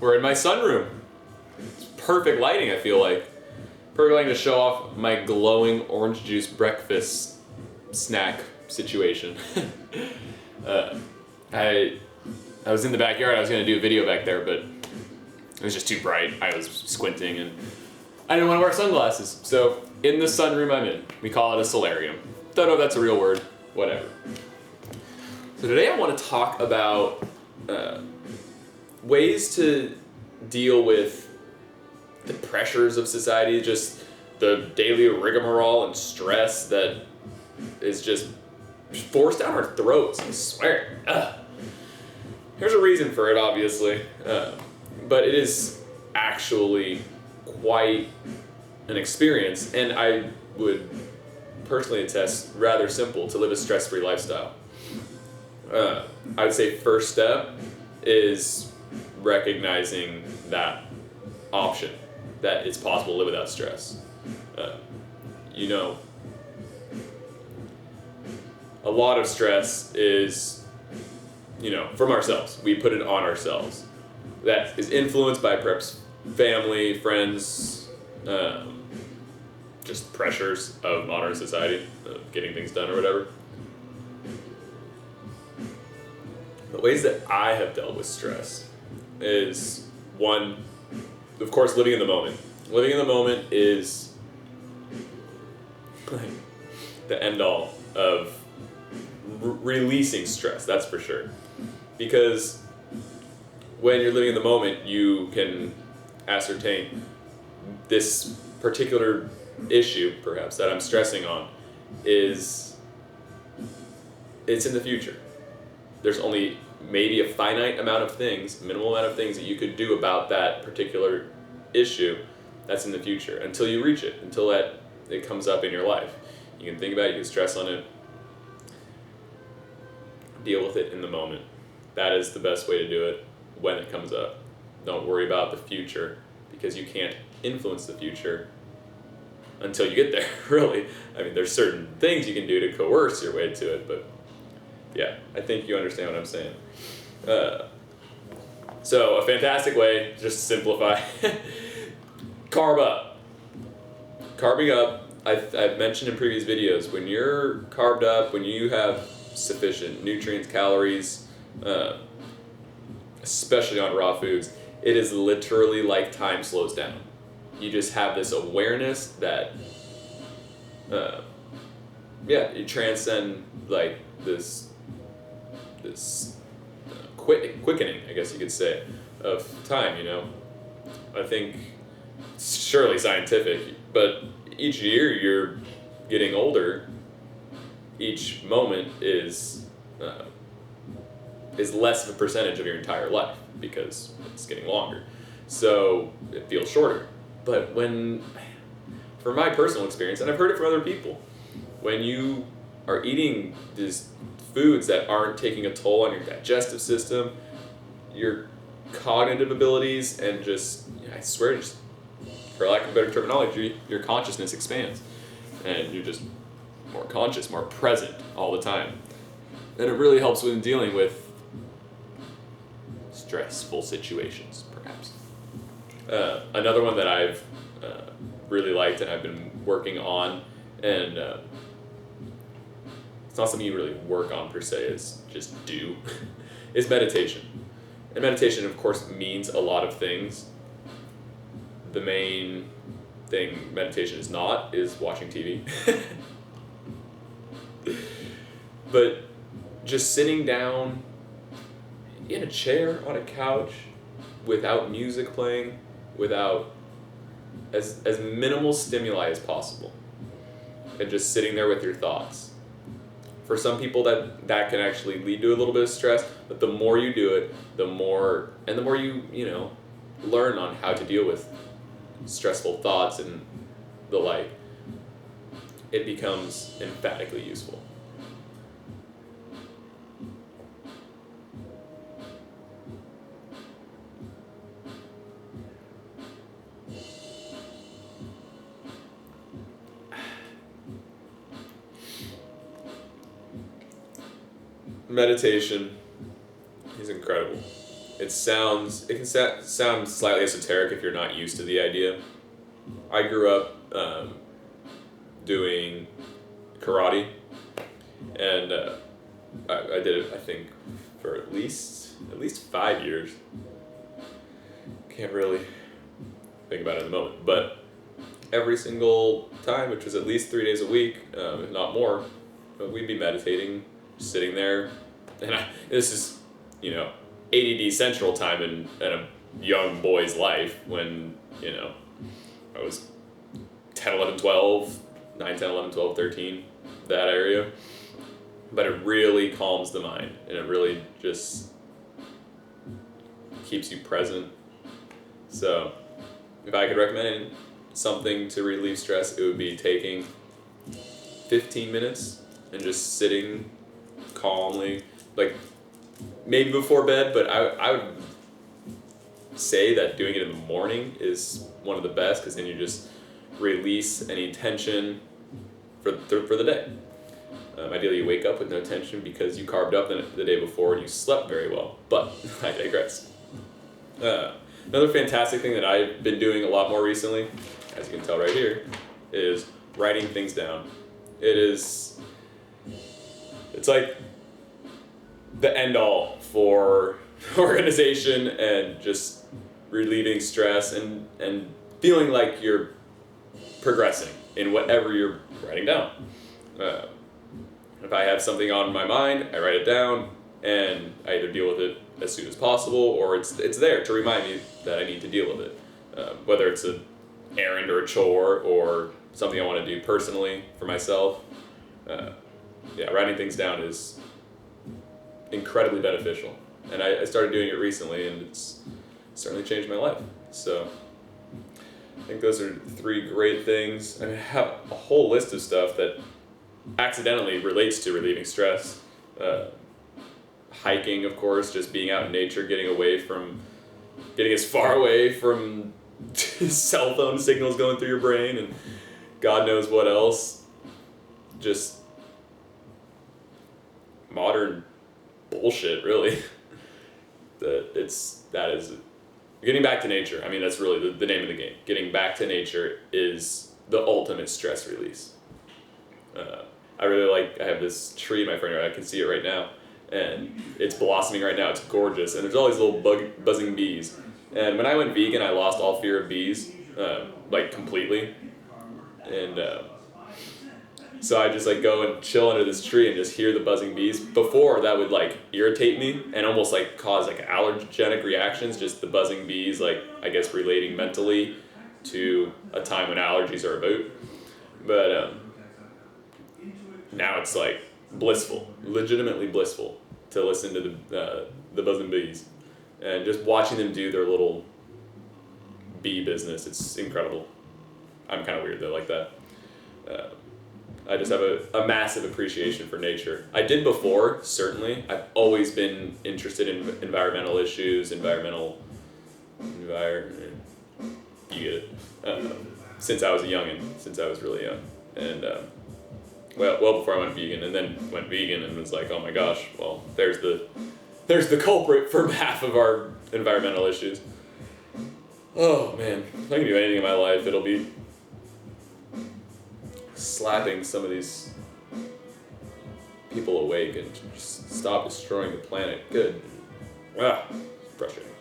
We're in my sunroom. It's perfect lighting, I feel like. Perfect lighting to show off my glowing orange juice breakfast snack situation. I was in the backyard. I was going to do a video back there, but it was just too bright. I was squinting and I didn't want to wear sunglasses. So in the sunroom I'm in, we call it a solarium. Don't know if that's a real word, whatever. So today I want to talk about ways to deal with the pressures of society, just the daily rigmarole and stress that is just forced down our throats, I swear. There's a reason for it, obviously, but it is actually quite an experience, and I would personally attest rather simple to live a stress-free lifestyle. I would say first step is recognizing that option, that it's possible to live without stress. A lot of stress is, from ourselves. We put it on ourselves. That is influenced by perhaps family, friends, just pressures of modern society, of getting things done or whatever. The ways that I have dealt with stress is, one, of course, living in the moment. Living in the moment is like the end all of releasing stress, that's for sure. Because when you're living in the moment, you can ascertain this particular issue, perhaps, that I'm stressing on it's in the future. There's only maybe a finite amount of things, minimal amount of things that you could do about that particular issue that's in the future until you reach it, until it comes up in your life. You can think about it, you can stress on it, deal with it in the moment. That is the best way to do it when it comes up. Don't worry about the future, because you can't influence the future until you get there, really. I mean, there's certain things you can do to coerce your way to it, but yeah, I think you understand what I'm saying. So a fantastic way, just to simplify, carb up. Carbing up, I've mentioned in previous videos, when you're carbed up, when you have sufficient nutrients, calories, especially on raw foods, it is literally like time slows down. You just have this awareness that, you transcend like this quickening, I guess you could say, of time, I think it's surely scientific, but each year you're getting older, each moment is less of a percentage of your entire life because it's getting longer. So it feels shorter. But from my personal experience, and I've heard it from other people, when you are eating these foods that aren't taking a toll on your digestive system, your cognitive abilities, and just, I swear, just for lack of better terminology, your consciousness expands. And you're just more conscious, more present all the time. And it really helps when dealing with stressful situations, perhaps. Another one that I've really liked and I've been working on, and it's not something you really work on per se, it's just do, is meditation. And meditation, of course, means a lot of things. The main thing meditation is not is watching TV. But just sitting down in a chair on a couch without music playing, without as minimal stimuli as possible, and just sitting there with your thoughts. For some people that can actually lead to a little bit of stress, but the more you do it, the more you learn on how to deal with stressful thoughts and the like, it becomes emphatically useful. Meditation is incredible. it can sound slightly esoteric if you're not used to the idea. I grew up doing karate, and I did it, I think, for at least 5 years. Can't really think about it in the moment, but every single time, which was at least 3 days a week, if not more, we'd be meditating, sitting there, and this is, ADD central time in a young boy's life when, I was 10, 11, 12, 9, 10, 11, 12, 13, that area. But it really calms the mind, and it really just keeps you present. So, if I could recommend something to relieve stress, it would be taking 15 minutes and just sitting calmly, like maybe before bed, but I would say that doing it in the morning is one of the best, because then you just release any tension for the day. Ideally, you wake up with no tension because you carved up the day before and you slept very well, but I digress. Another fantastic thing that I've been doing a lot more recently, as you can tell right here, is writing things down. It's like the end all for organization and just relieving stress and feeling like you're progressing in whatever you're writing down. If I have something on my mind, I write it down, and I either deal with it as soon as possible, or it's there to remind me that I need to deal with it. Whether it's an errand or a chore or something I want to do personally for myself. Writing things down is incredibly beneficial. And I started doing it recently, and it's certainly changed my life. So I think those are 3 great things. I have a whole list of stuff that accidentally relates to relieving stress. Hiking, of course, just being out in nature, getting as far away from cell phone signals going through your brain and God knows what else. Just modern bullshit, really. That is getting back to nature. I mean, that's really the name of the game. Getting back to nature is the ultimate stress release. I have this tree in my front yard. I can see it right now, and it's blossoming right now. It's gorgeous, and there's all these little buzzing bees. And when I went vegan, I lost all fear of bees, completely. And so I just I and chill under this tree and just hear the buzzing bees. Before, that would irritate me and almost cause allergenic reactions. Just the buzzing bees, relating mentally to a time when allergies are about. But now it's blissful, legitimately blissful to listen to the buzzing bees and just watching them do their little bee business. It's incredible. I'm kind of weird though, like that. I just have a massive appreciation for nature. I did before, certainly. I've always been interested in environmental issues, you get it. Since I was a youngin', since I was really young. And well before I went vegan, and then went vegan and was like, oh my gosh, well, there's the culprit for half of our environmental issues. Oh man, if I can do anything in my life, it'll be slapping some of these people awake and just stop destroying the planet. Good. Frustrating.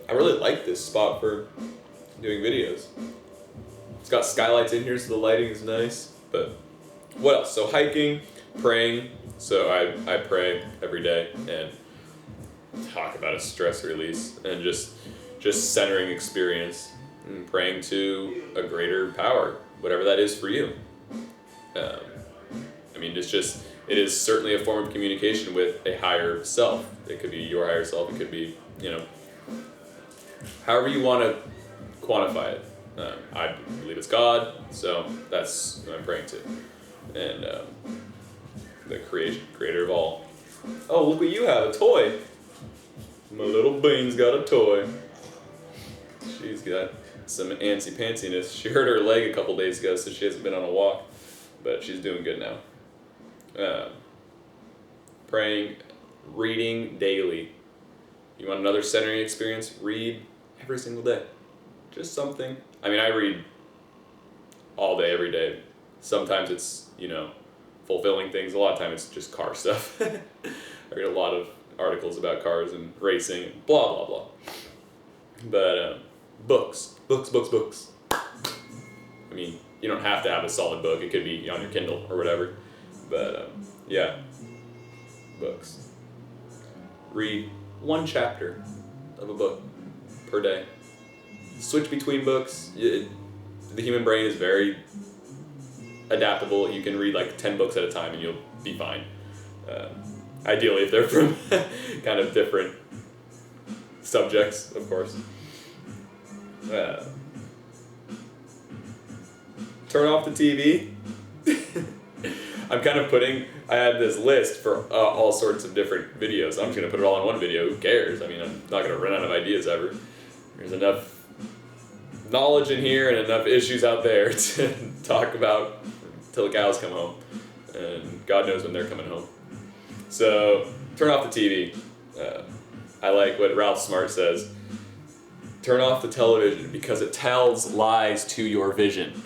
I really like this spot for doing videos. It's got skylights in here, so the lighting is nice. But what else? So hiking, praying. So I pray every day and talk about a stress release and just centering experience and praying to a greater power, whatever that is for you. It is certainly a form of communication with a higher self. It could be your higher self. It could be, however you want to quantify it. I believe it's God, so that's what I'm praying to. And the creator of all. Oh, look what you have, a toy. My little bean's got a toy. She's got some antsy pantsiness. She hurt her leg a couple days ago, so she hasn't been on a walk, but she's doing good now. Praying, reading daily. You want another centering experience? Read every single day. Just something. I mean, I read all day, every day. Sometimes it's, fulfilling things. A lot of times it's just car stuff. I read a lot of articles about cars and racing and blah, blah, blah. But books. I mean, you don't have to have a solid book. It could be on your Kindle or whatever. But yeah, books. Read one chapter of a book per day. Switch between books. The human brain is very adaptable. You can read like 10 books at a time and you'll be fine. Ideally, if they're from kind of different subjects, of course. Turn off the TV. I'm kind of I had this list for all sorts of different videos. I'm just going to put it all in one video. Who cares? I mean, I'm not going to run out of ideas ever. There's enough knowledge in here and enough issues out there to talk about till the cows come home. And God knows when they're coming home. So, turn off the TV. I like what Ralph Smart says. Turn off the television because it tells lies to your vision.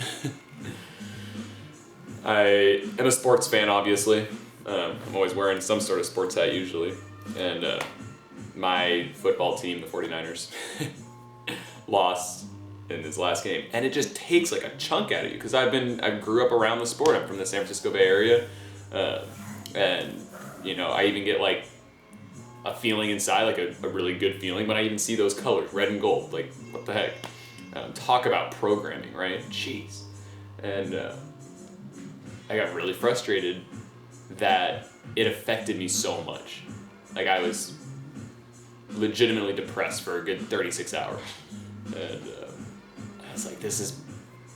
I am a sports fan, obviously. I'm always wearing some sort of sports hat usually. And my football team, the 49ers, lost in this last game. And it just takes like a chunk out of you because I grew up around the sport. I'm from the San Francisco Bay Area. And, I even get like a feeling inside, like a really good feeling when I even see those colors, red and gold. Like, what the heck? Talk about programming, right? Jeez. And I got really frustrated that it affected me so much. Like, I was legitimately depressed for a good 36 hours. And I was like, this is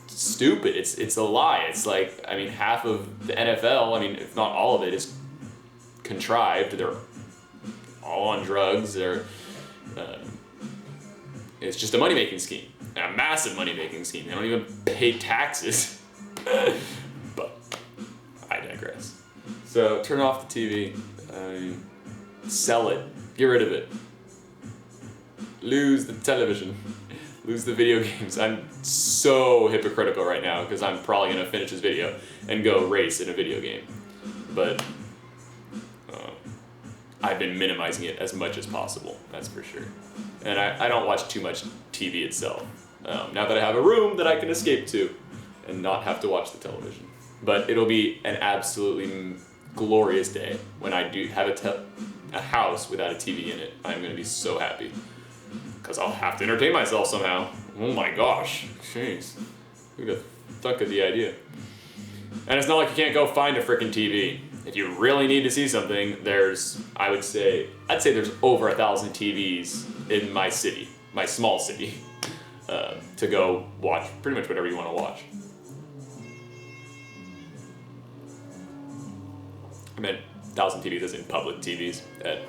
stupid. It's a lie. It's like, I mean, half of the NFL, if not all of it, is contrived. They're all on drugs. It's just a money-making scheme. A massive money-making scheme. They don't even pay taxes. But I digress. So turn off the TV. Sell it. Get rid of it. Lose the television. Lose the video games. I'm so hypocritical right now because I'm probably going to finish this video and go race in a video game. But I've been minimizing it as much as possible, that's for sure. And I don't watch too much TV itself. Now that I have a room that I can escape to and not have to watch the television. But it'll be an absolutely glorious day when I do have a house without a TV in it. I'm going to be so happy. Because I'll have to entertain myself somehow. Oh my gosh. Jeez. Who'd have thunk of the idea? And it's not like you can't go find a frickin' TV. If you really need to see something, I'd say there's over 1,000 TVs in my city, my small city, to go watch pretty much whatever you want to watch. I meant 1,000 TVs as in public TVs at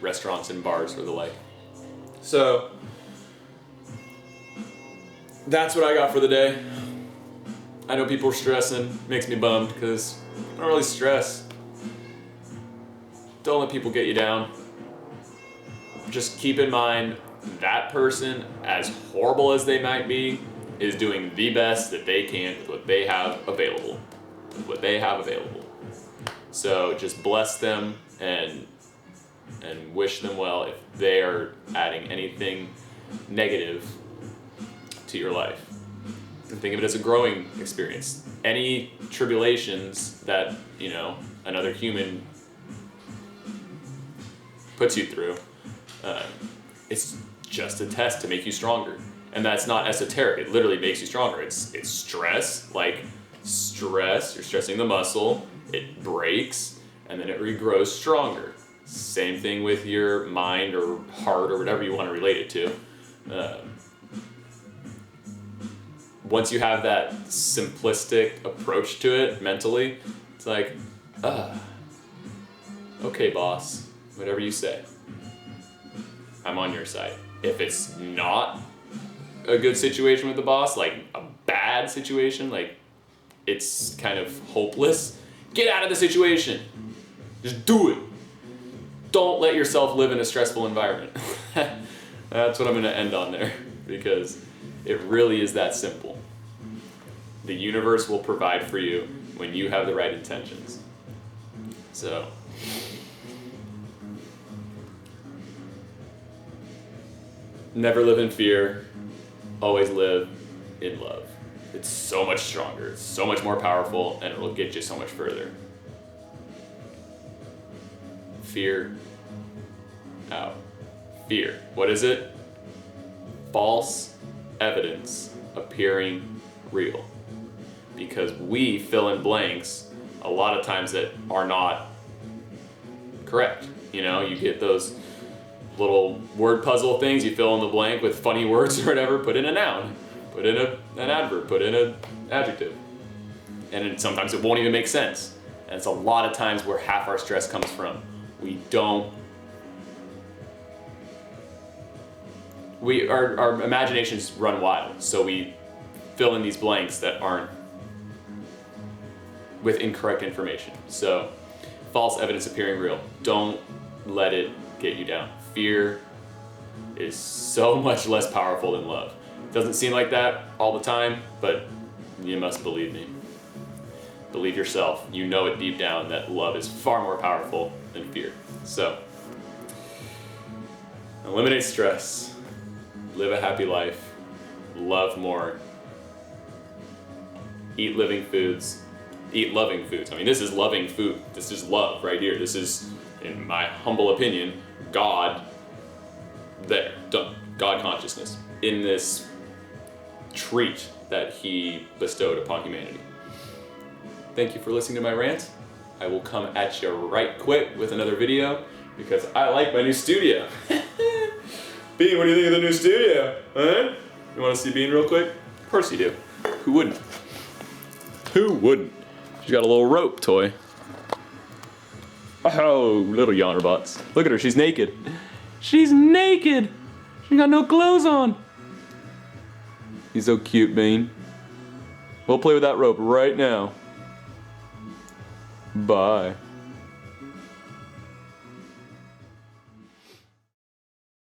restaurants and bars or the like. So, that's what I got for the day. I know people are stressing, makes me bummed because I don't really stress. Don't let people get you down. Just keep in mind that person, as horrible as they might be, is doing the best that they can with what they have available. So just bless them and wish them well if they are adding anything negative to your life. And think of it as a growing experience. Any tribulations that, another human puts you through, it's just a test to make you stronger. And that's not esoteric. It literally makes you stronger. It's stress, like stress. You're stressing the muscle. It breaks, and then it regrows stronger. Same thing with your mind or heart or whatever you want to relate it to. Once you have that simplistic approach to it mentally, it's like, okay, boss, whatever you say, I'm on your side. If it's not a good situation with the boss, like a bad situation, like it's kind of hopeless, get out of the situation. Just do it. Don't let yourself live in a stressful environment. That's what I'm going to end on there, because it really is that simple. The universe will provide for you when you have the right intentions. So, never live in fear, always live in love. It's so much stronger, it's so much more powerful, and it will get you so much further. Fear out. Fear. What is it? False evidence appearing real. Because we fill in blanks a lot of times that are not correct. You know, you get those little word puzzle things, you fill in the blank with funny words or whatever, put in a noun, put in an adverb, put in an adjective. And sometimes it won't even make sense. And it's a lot of times where half our stress comes from. Our imaginations run wild, so we fill in these blanks that aren't with incorrect information. So, false evidence appearing real. Don't let it get you down. Fear is so much less powerful than love. It doesn't seem like that all the time, but you must believe me. Believe yourself. You know it deep down that love is far more powerful than fear. So, eliminate stress. Live a happy life. Love more. Eat living foods. Eat loving foods. I mean, this is loving food. This is love right here. This is, in my humble opinion, God there. God consciousness in this treat that He bestowed upon humanity. Thank you for listening to my rant. I will come at you right quick with another video because I like my new studio. Bean, what do you think of the new studio? Huh? You want to see Bean real quick? Of course you do. Who wouldn't? Who wouldn't? She's got a little rope toy. Oh, little yawner butts. Look at her, she's naked. She's naked! She got no clothes on. He's so cute, Bean. We'll play with that rope right now. Bye.